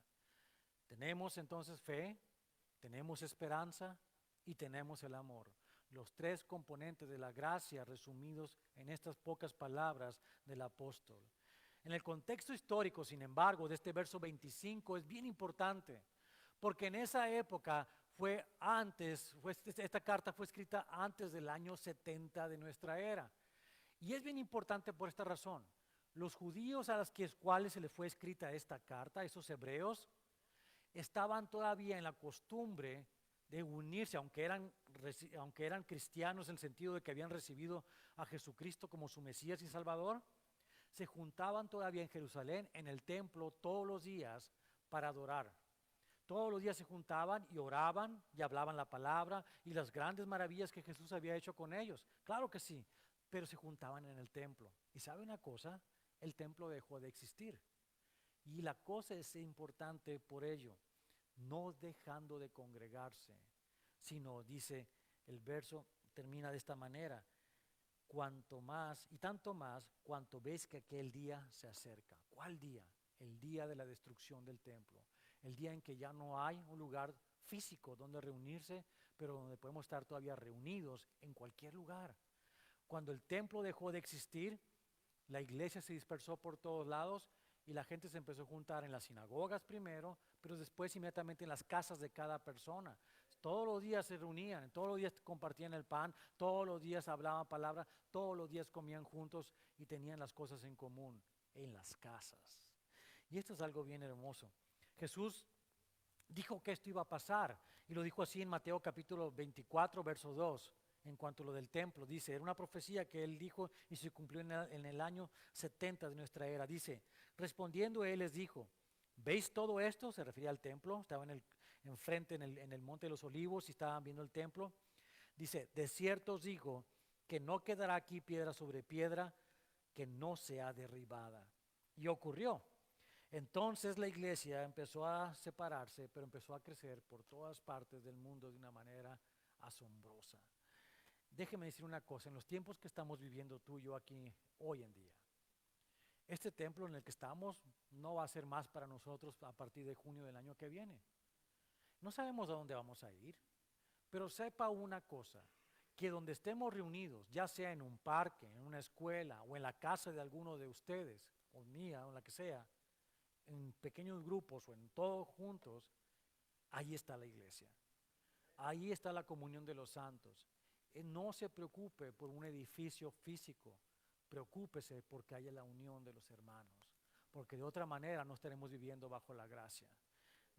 Tenemos entonces fe, tenemos esperanza y tenemos el amor. Los tres componentes de la gracia resumidos en estas pocas palabras del apóstol. En el contexto histórico, sin embargo, de este verso 25 es bien importante, porque en esa época esta carta fue escrita antes del año 70 de nuestra era. Y es bien importante por esta razón. Los judíos a los cuales se les fue escrita esta carta, esos hebreos, estaban todavía en la costumbre de unirse, aunque eran cristianos en el sentido de que habían recibido a Jesucristo como su Mesías y Salvador, se juntaban todavía en Jerusalén, en el templo, todos los días para adorar. Todos los días se juntaban y oraban y hablaban la palabra y las grandes maravillas que Jesús había hecho con ellos. Claro que sí, pero se juntaban en el templo. ¿Y sabe una cosa? El templo dejó de existir. Y la cosa es importante por ello, no dejando de congregarse, sino dice el verso, termina de esta manera, cuanto más y tanto más cuanto ves que aquel día se acerca. ¿Cuál día? El día de la destrucción del templo, el día en que ya no hay un lugar físico donde reunirse, pero donde podemos estar todavía reunidos en cualquier lugar. Cuando el templo dejó de existir, la iglesia se dispersó por todos lados y la gente se empezó a juntar en las sinagogas primero, pero después inmediatamente en las casas de cada persona. Todos los días se reunían, todos los días compartían el pan, todos los días hablaban palabra, todos los días comían juntos y tenían las cosas en común en las casas. Y esto es algo bien hermoso. Jesús dijo que esto iba a pasar y lo dijo así en Mateo capítulo 24, verso 2. En cuanto a lo del templo, dice, era una profecía que él dijo y se cumplió en el año 70 de nuestra era. Dice, respondiendo él les dijo, ¿veis todo esto? Se refería al templo, estaba enfrente en el monte de los olivos y estaban viendo el templo. Dice, de cierto os digo que no quedará aquí piedra sobre piedra que no sea derribada. Y ocurrió. Entonces la iglesia empezó a separarse, pero empezó a crecer por todas partes del mundo de una manera asombrosa. Déjeme decir una cosa, en los tiempos que estamos viviendo tú y yo aquí hoy en día, este templo en el que estamos no va a ser más para nosotros a partir de junio del año que viene. No sabemos a dónde vamos a ir, pero sepa una cosa, que donde estemos reunidos, ya sea en un parque, en una escuela o en la casa de alguno de ustedes, o mía, o la que sea, en pequeños grupos o en todos juntos, ahí está la iglesia. Ahí está la comunión de los santos. No se preocupe por un edificio físico, preocúpese porque haya la unión de los hermanos, porque de otra manera no estaremos viviendo bajo la gracia.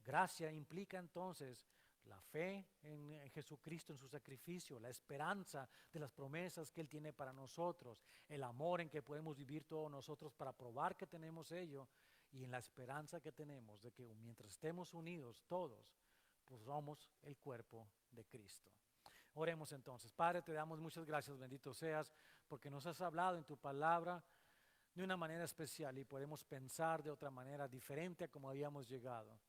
Gracia implica entonces la fe en Jesucristo, en su sacrificio, la esperanza de las promesas que Él tiene para nosotros, el amor en que podemos vivir todos nosotros para probar que tenemos ello y en la esperanza que tenemos de que mientras estemos unidos todos, pues somos el cuerpo de Cristo. Oremos entonces. Padre, te damos muchas gracias, bendito seas, porque nos has hablado en tu palabra de una manera especial y podemos pensar de otra manera diferente a como habíamos llegado.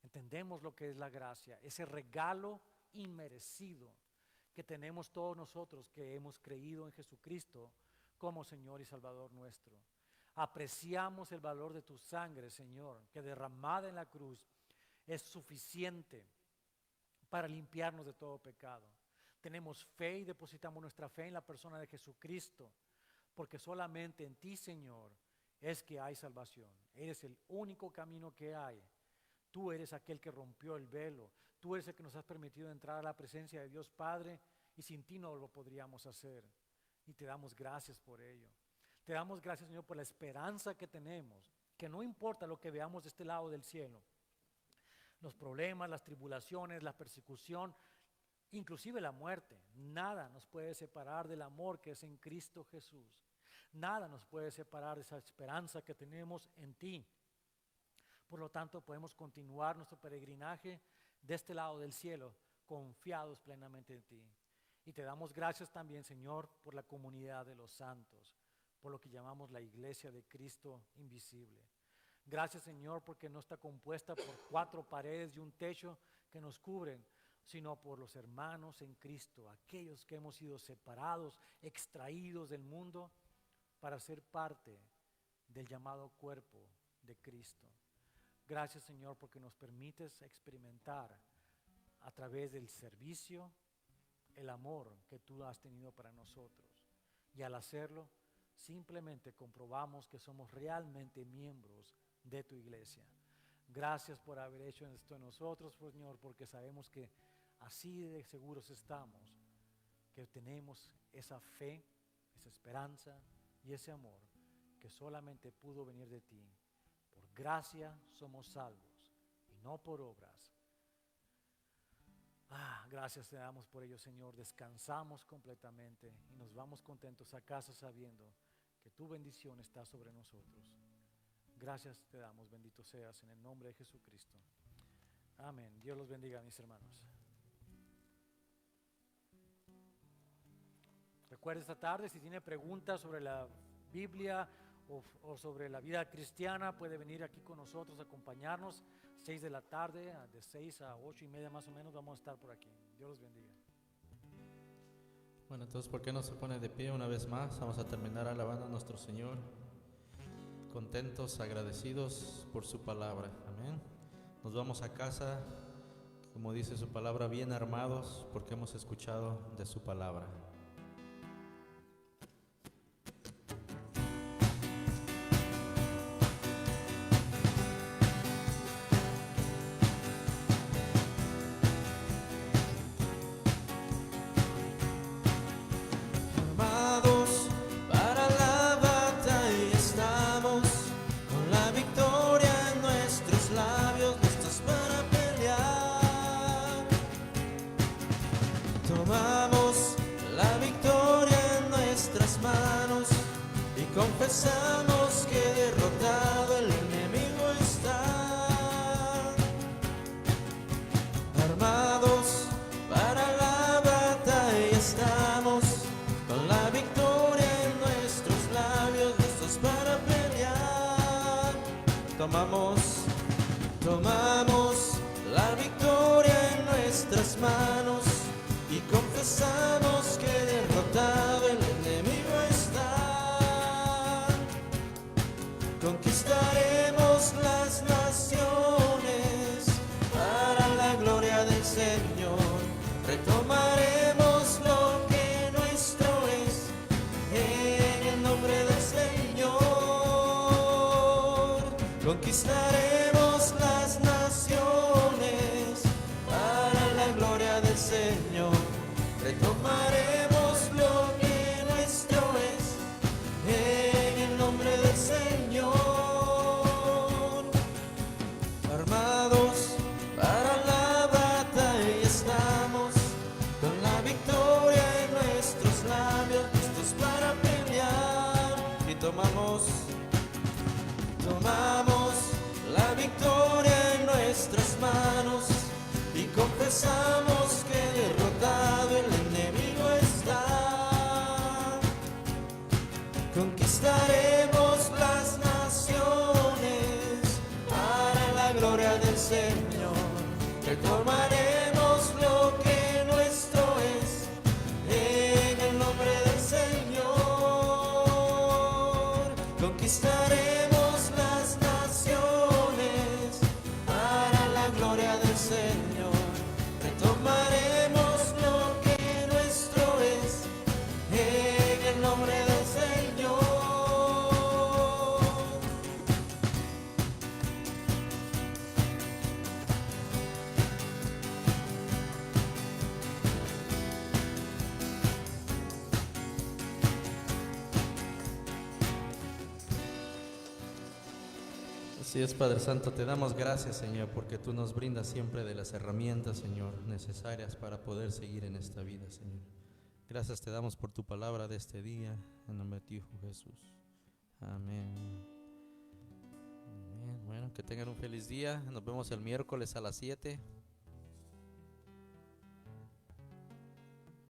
Entendemos lo que es la gracia, ese regalo inmerecido que tenemos todos nosotros que hemos creído en Jesucristo como Señor y Salvador nuestro. Apreciamos el valor de tu sangre, Señor, que derramada en la cruz es suficiente para limpiarnos de todo pecado. Tenemos fe y depositamos nuestra fe en la persona de Jesucristo, porque solamente en ti, Señor, es que hay salvación. Eres el único camino que hay. Tú eres aquel que rompió el velo. Tú eres el que nos has permitido entrar a la presencia de Dios Padre y sin ti no lo podríamos hacer. Y te damos gracias por ello. Te damos gracias, Señor, por la esperanza que tenemos, que no importa lo que veamos de este lado del cielo, los problemas, las tribulaciones, la persecución, inclusive la muerte, nada nos puede separar del amor que es en Cristo Jesús. Nada nos puede separar de esa esperanza que tenemos en ti. Por lo tanto, podemos continuar nuestro peregrinaje de este lado del cielo, confiados plenamente en ti. Y te damos gracias también, Señor, por la comunidad de los santos, por lo que llamamos la iglesia de Cristo invisible. Gracias, Señor, porque no está compuesta por 4 paredes y un techo que nos cubren, sino por los hermanos en Cristo, aquellos que hemos sido separados, extraídos del mundo para ser parte del llamado cuerpo de Cristo. Gracias, Señor, porque nos permites experimentar a través del servicio el amor que tú has tenido para nosotros. Y al hacerlo, simplemente comprobamos que somos realmente miembros de tu iglesia. Gracias por haber hecho esto en nosotros, Señor, porque sabemos que así de seguros estamos, que tenemos esa fe, esa esperanza y ese amor que solamente pudo venir de ti. Por gracia somos salvos y no por obras. Gracias te damos por ello, Señor. Descansamos completamente y nos vamos contentos a casa sabiendo que tú tu bendición está sobre nosotros. Gracias te damos, bendito seas, en el nombre de Jesucristo. Amén. Dios los bendiga, mis hermanos. Recuerde esta tarde, si tiene preguntas sobre la Biblia o sobre la vida cristiana, puede venir aquí con nosotros, acompañarnos. 6 de la tarde, de 6 a 8 y media más o menos, vamos a estar por aquí. Dios los bendiga. Bueno, entonces, ¿por qué no se pone de pie una vez más? Vamos a terminar alabando a nuestro Señor, contentos, agradecidos por su palabra. Amén. Nos vamos a casa, como dice su palabra, bien armados, porque hemos escuchado de su palabra. Tomamos la victoria en nuestras manos y confesamos que derrotado el enemigo está. Armados para la batalla estamos, con la victoria en nuestros labios, listos para pelear. Tomamos la victoria en nuestras manos y confesamos que derrotado el enemigo está. Conquistaremos las naciones para la gloria del Señor. Retomaremos lo que nuestro es en el nombre del Señor. Conquistaremos las naciones para la gloria del Señor. Retomaremos lo que nuestro es en el nombre del Señor. Armados para la batalla estamos, con la victoria en nuestros labios, listos para pelear. Y tomamos la victoria en nuestras manos y confesamos que derrotado el enemigo está. Conquistaremos las naciones para la gloria del Señor. Retomaremos lo que nuestro es en el nombre del Señor. Conquistaremos las naciones para la gloria del Señor. Retomaremos lo que nuestro es en el nombre del Señor. Así es, Padre Santo, te damos gracias, Señor, porque tú nos brindas siempre de las herramientas, Señor, necesarias para poder seguir en esta vida, Señor. Gracias te damos por tu palabra de este día, en nombre de tu Hijo Jesús. Amén. Amén. Bueno, que tengan un feliz día. Nos vemos el miércoles a las 7.